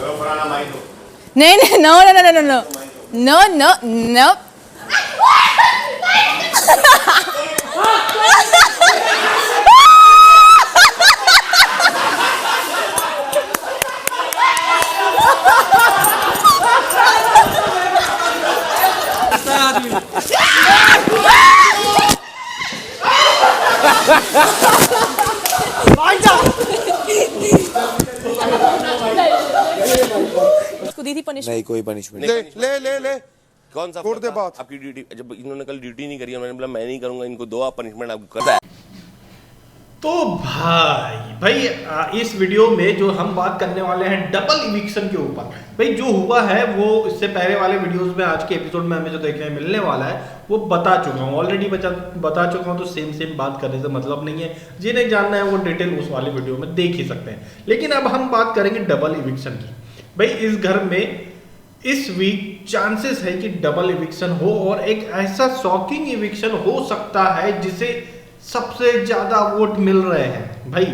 नहीं नहीं, no no no no no no no no. उसको दी थी पनिशमेंट? नहीं, कोई पनिशमेंट ले ले ले ले कौन सा छोड़ दे बात। आपकी ड्यूटी, जब इन्होंने कल ड्यूटी नहीं करी, उन्होंने बोला मैं नहीं करूंगा, इनको दो आप पनिशमेंट आपको करता है। तो भाई इस वीडियो में जो हम बात करने वाले हैं डबल इविक्शन के ऊपर। भाई जो हुआ है वो इससे पहले वाले वीडियोस में, आज के एपिसोड में हमें जो देखने मिलने वाला है वो बता चुका हूँ ऑलरेडी, बता चुका हूँ। तो सेम बात करने से मतलब नहीं है, जिन्हें जानना है वो डिटेल उस वाले वीडियो में देख ही सकते हैं। लेकिन अब हम बात करेंगे डबल इविक्शन की। भाई इस घर में इस वीक चांसेस है कि डबल इविक्शन हो, और एक ऐसा शॉकिंग इविक्शन हो सकता है जिसे सबसे ज्यादा वोट मिल रहे हैं। भाई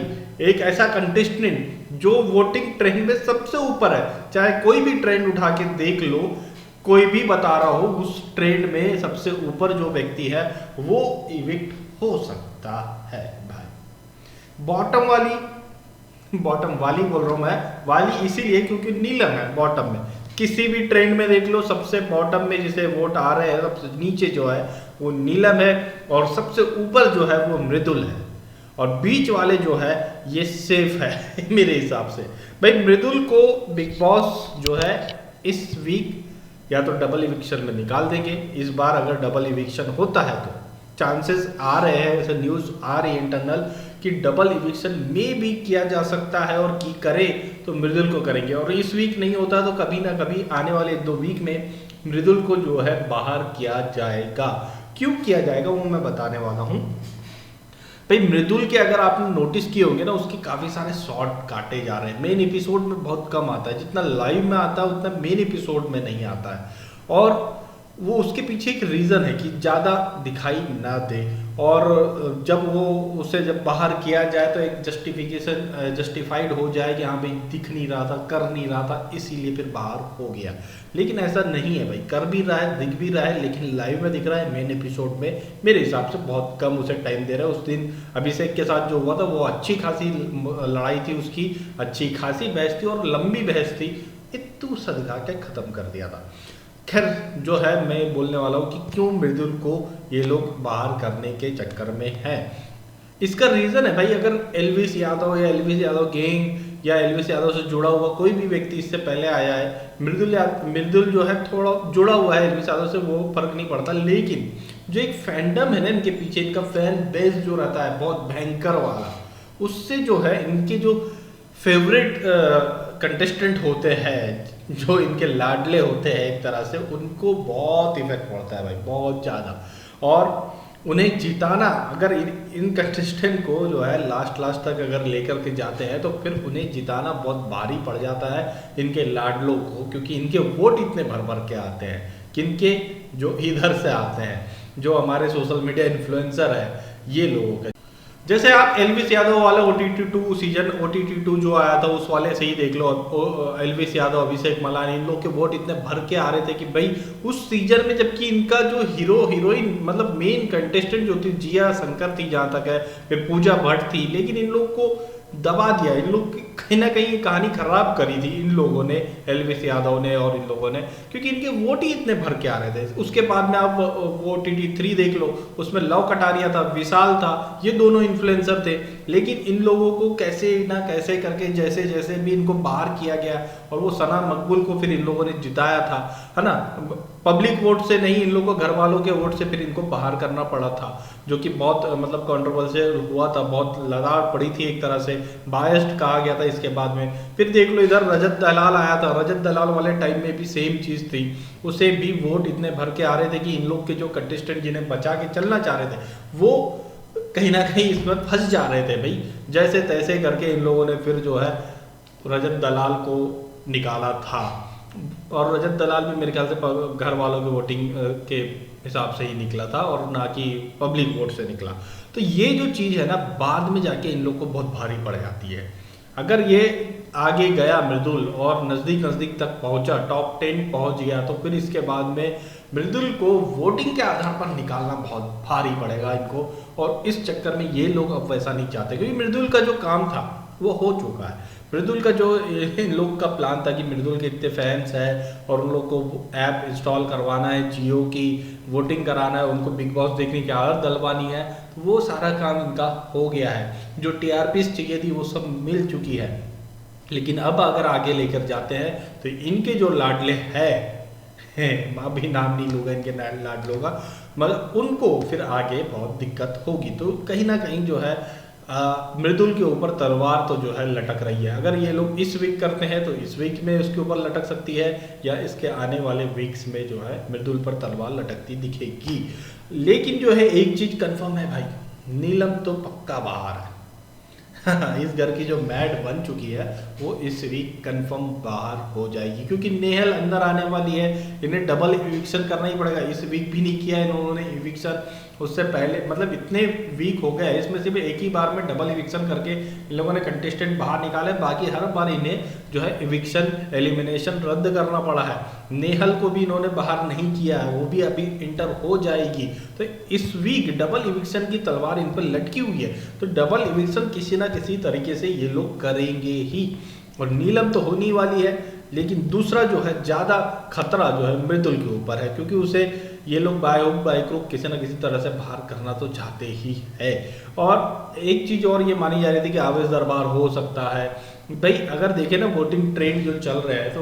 एक ऐसा कंटेस्टेंट जो वोटिंग ट्रेंड में सबसे ऊपर है, चाहे कोई भी ट्रेंड उठा के देख लो, कोई भी बता रहा हो, उस ट्रेंड में सबसे ऊपर जो व्यक्ति है वो इविक्ट हो सकता है। भाई बॉटम वाली बोल रहा हूं मैं, वाली इसीलिए क्योंकि नीलम है बॉटम में। किसी भी ट्रेंड में देख लो, सबसे बॉटम में जिसे वोट आ रहे हैं, सबसे नीचे जो है वो नीलम है, और सबसे ऊपर जो है वो मृदुल है, और बीच वाले जो है ये सेफ है मेरे हिसाब से। भाई मृदुल को बिग बॉस जो है इस वीक या तो डबल इविक्शन में निकाल देंगे। इस बार अगर डबल इविक्शन होता है तो चांसेस आ रहे हैं, ऐसे न्यूज आ रही है इंटरनल कि डबल इविक्शन में भी किया जा सकता है, और की करे तो मृदुल को करेंगे। और इस वीक नहीं होता तो कभी ना कभी आने वाले 2 वीक में मृदुल को जो है बाहर किया जाएगा। क्यों किया जाएगा वो मैं बताने वाला हूं। भाई मृदुल के अगर आपने नोटिस किए होंगे ना, उसके काफी सारे शॉर्ट काटे जा रहे हैं। मेन एपिसोड में बहुत कम आता है, जितना लाइव में आता है उतना मेन एपिसोड में नहीं आता है। और वो उसके पीछे एक रीज़न है कि ज़्यादा दिखाई ना दे, और जब वो उसे जब बाहर किया जाए तो एक जस्टिफाइड हो जाए कि हाँ भाई दिख नहीं रहा था, कर नहीं रहा था, इसीलिए फिर बाहर हो गया। लेकिन ऐसा नहीं है भाई, कर भी रहा है, दिख भी रहा है, लेकिन लाइव में दिख रहा है। मेन एपिसोड में मेरे हिसाब से बहुत कम उसे टाइम दे रहा है। उस दिन अभिषेक के साथ जो हुआ था वो अच्छी खासी लड़ाई थी उसकी, अच्छी खासी बहस थी, और लंबी बहस थी, इतू सदका के ख़त्म कर दिया था। खैर जो है मैं बोलने वाला हूँ कि क्यों मृदुल को ये लोग बाहर करने के चक्कर में हैं। इसका रीज़न है भाई, अगर एलविस यादव या एलविस यादव गैंग या एलविस यादव से जुड़ा हुआ कोई भी व्यक्ति इससे पहले आया है, मृदुल जो है थोड़ा जुड़ा हुआ है एलविस यादव से, वो फर्क नहीं पड़ता। लेकिन जो एक फैंडम है ना इनके पीछे, इनका फैन बेस जो रहता है बहुत भयंकर वाला, उससे जो है इनके जो फेवरेट कंटेस्टेंट होते हैं, जो इनके लाडले होते हैं एक तरह से, उनको बहुत इफेक्ट पड़ता है भाई, बहुत ज़्यादा। और उन्हें जिताना, अगर इन कंटेस्टेंट को जो है लास्ट तक अगर लेकर के जाते हैं तो फिर उन्हें जिताना बहुत भारी पड़ जाता है इनके लाडलों को, क्योंकि इनके वोट इतने भर के आते हैं। किनके? जो इधर से आते हैं, जो हमारे सोशल मीडिया इन्फ्लुएंसर है, ये लोगों के। जैसे आप एलविस यादव वाला OTT2 सीजन OTT2 जो आया था उस वाले से ही देख लो, एलविस यादव, अभिषेक मलानी, इन लोग के वोट इतने भर के आ रहे थे कि भाई उस सीजन में, जबकि इनका जो हीरोइन मतलब मेन कंटेस्टेंट जो थी जिया शंकर थी जहाँ तक है, फिर पूजा भट्ट थी, लेकिन इन लोग को दबा दिया। इन लोग कहीं ना कहीं कहानी खराब करी थी इन लोगों ने, एलविस यादव ने और इन लोगों ने, क्योंकि इनके वोट ही इतने भर के आ रहे थे। उसके बाद में आप वो OTT3 देख लो, उसमें लव कटारिया था, विशाल था, ये दोनों इन्फ्लुएंसर थे। लेकिन इन लोगों को कैसे ना कैसे करके जैसे भी इनको बाहर किया गया, और वो सना मकबूल को फिर इन लोगों ने जिताया था, है ना, पब्लिक वोट से नहीं, इन लोगों को घर वालों के वोट से फिर इनको बाहर करना पड़ा था, जो कि बहुत मतलब कंट्रोवर्शियल हुआ था, बहुत लड़ाई पड़ी थी, एक तरह से बायस्ड कहा गया था। इसके बाद में फिर देख लो इधर रजत दलाल आया था, रजत दलाल वाले टाइम में भी सेम चीज़ थी, उसे भी वोट इतने भर के आ रहे थे कि इन लोग के जो कंटेस्टेंट जिन्हें बचा के चलना चाह रहे थे वो कहीं ना कहीं इसमें फंस जा रहे थे भाई। जैसे तैसे करके इन लोगों ने फिर जो है रजत दलाल को निकाला था, और रजत दलाल भी मेरे ख्याल से घर वालों के वोटिंग के हिसाब से ही निकला था, और ना कि पब्लिक वोट से निकला। तो ये जो चीज़ है ना, बाद में जाके इन लोग को बहुत भारी पड़ जाती है। अगर ये आगे गया मृदुल और नज़दीक नज़दीक तक पहुंचा, टॉप 10 पहुंच गया, तो फिर इसके बाद में मृदुल को वोटिंग के आधार पर निकालना बहुत भारी पड़ेगा इनको। और इस चक्कर में ये लोग अब वैसा नहीं चाहते, क्योंकि मृदुल का जो काम था वो हो चुका है। मृदुल का जो इन लोग का प्लान था कि मृदुल के इतने फैंस हैं और उन लोग को ऐप इंस्टॉल करवाना है, जियो की वोटिंग कराना है, उनको बिग बॉस देखने की आदत डलवानी है, तो वो सारा काम इनका हो गया है। जो टीआरपीस चाहिए थी वो सब मिल चुकी है। लेकिन अब अगर आगे लेकर जाते हैं तो इनके जो लाडले हैं अभी नाम नहीं लूँगा इनके लाडलों का, मगर उनको फिर आगे बहुत दिक्कत होगी। तो कहीं ना कहीं जो है मृदुल के ऊपर तलवार तो जो है लटक रही है। अगर ये लोग इस वीक करते हैं तो इस वीक में उसके ऊपर लटक सकती है, या इसके आने वाले वीक्स में जो है मृदुल पर तलवार लटकती दिखेगी। लेकिन जो है एक चीज कंफर्म है भाई, नीलम तो पक्का बाहर है। इस घर की जो मैट बन चुकी है वो इस वीक कंफर्म बाहर हो जाएगी, क्योंकि नेहल अंदर आने वाली है, इन्हें डबल इविक्शन करना ही पड़ेगा। इस वीक भी नहीं किया इन्होंने इविक्शन, उससे पहले मतलब इतने वीक हो गए, इसमें सिर्फ एक ही बार में डबल इविक्शन करके इन लोगों ने कंटेस्टेंट बाहर निकाले, बाकी हर बार इन्हें जो है इविक्शन एलिमिनेशन रद्द करना पड़ा है। नेहल को भी इन्होंने बाहर नहीं किया है, वो भी अभी इंटर हो जाएगी। तो इस वीक डबल इविक्शन की तलवार इन पर लटकी हुई है, तो डबल इविक्शन किसी ना किसी तरीके से ये लोग करेंगे ही। और नीलम तो होने वाली है, लेकिन दूसरा जो है ज़्यादा खतरा जो है मृदुल के ऊपर है, क्योंकि उसे ये लोग बाइक को किसी न किसी तरह से बाहर करना तो चाहते ही है। और एक चीज़ और ये मानी जा रही थी कि आवेश दरबार हो सकता है। भाई अगर देखें ना वोटिंग ट्रेंड जो चल रहे हैं, तो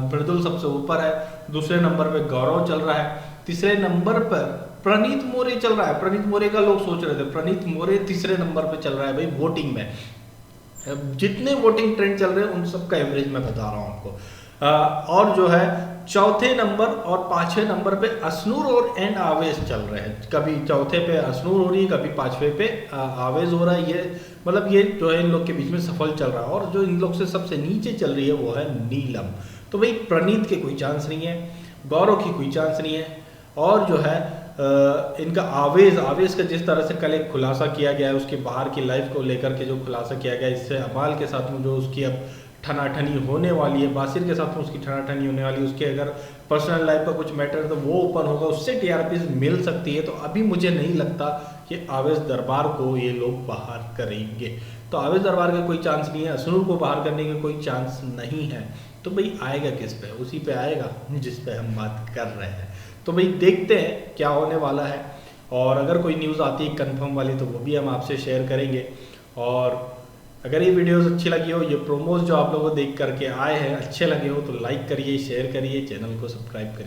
मृदुल सबसे ऊपर है, दूसरे नंबर पे गौरव चल रहा है, तीसरे नंबर पर प्रणीत मोरे चल रहा है। प्रणीत मोरे का लोग सोच रहे थे, प्रणीत मोरे तीसरे नंबर पे चल रहा है भाई वोटिंग में। जितने वोटिंग ट्रेंड चल रहे हैं उन सब का एवरेज मैं बता रहा हूँ आपको। और जो है चौथे नंबर और पांचवें नंबर पे असनूर और एंड आवेश चल रहे हैं। कभी चौथे पे असनूर हो रही है, कभी पांचवें पे आवेश हो रहा है। ये मतलब ये जो है इन लोग के बीच में सफल चल रहा है। और जो इन लोग से सबसे नीचे चल रही है वो है नीलम। तो भाई प्रणीत के कोई चांस नहीं है, गौरव की कोई चांस नहीं है, और जो है इनका आवेश का जिस तरह से कल एक खुलासा किया गया है, उसके बाहर की लाइफ को लेकर के जो खुलासा किया गया है, इससे अमाल के साथ में जो उसकी अब ठनाठनी होने वाली है, बासिर के साथ में उसकी ठनाठनी होने वाली है, उसके अगर पर्सनल लाइफ का कुछ मैटर है तो वो ओपन होगा, उससे टीआरपी मिल सकती है। तो अभी मुझे नहीं लगता कि आवेश दरबार को ये लोग बाहर करेंगे। तो आवेश दरबार का कोई चांस नहीं है, असनूर को बाहर करने का कोई चांस नहीं है। तो भाई आएगा किस पे? उसी पे आएगा जिस पे हम बात कर रहे हैं। तो भाई देखते हैं क्या होने वाला है, और अगर कोई न्यूज़ आती है कंफर्म वाली तो वो भी हम आपसे शेयर करेंगे। और अगर ये वीडियोस अच्छी लगी हो, ये प्रोमोज जो आप लोगों को देख करके आए हैं अच्छे लगे हो, तो लाइक करिए, शेयर करिए, चैनल को सब्सक्राइब करिए।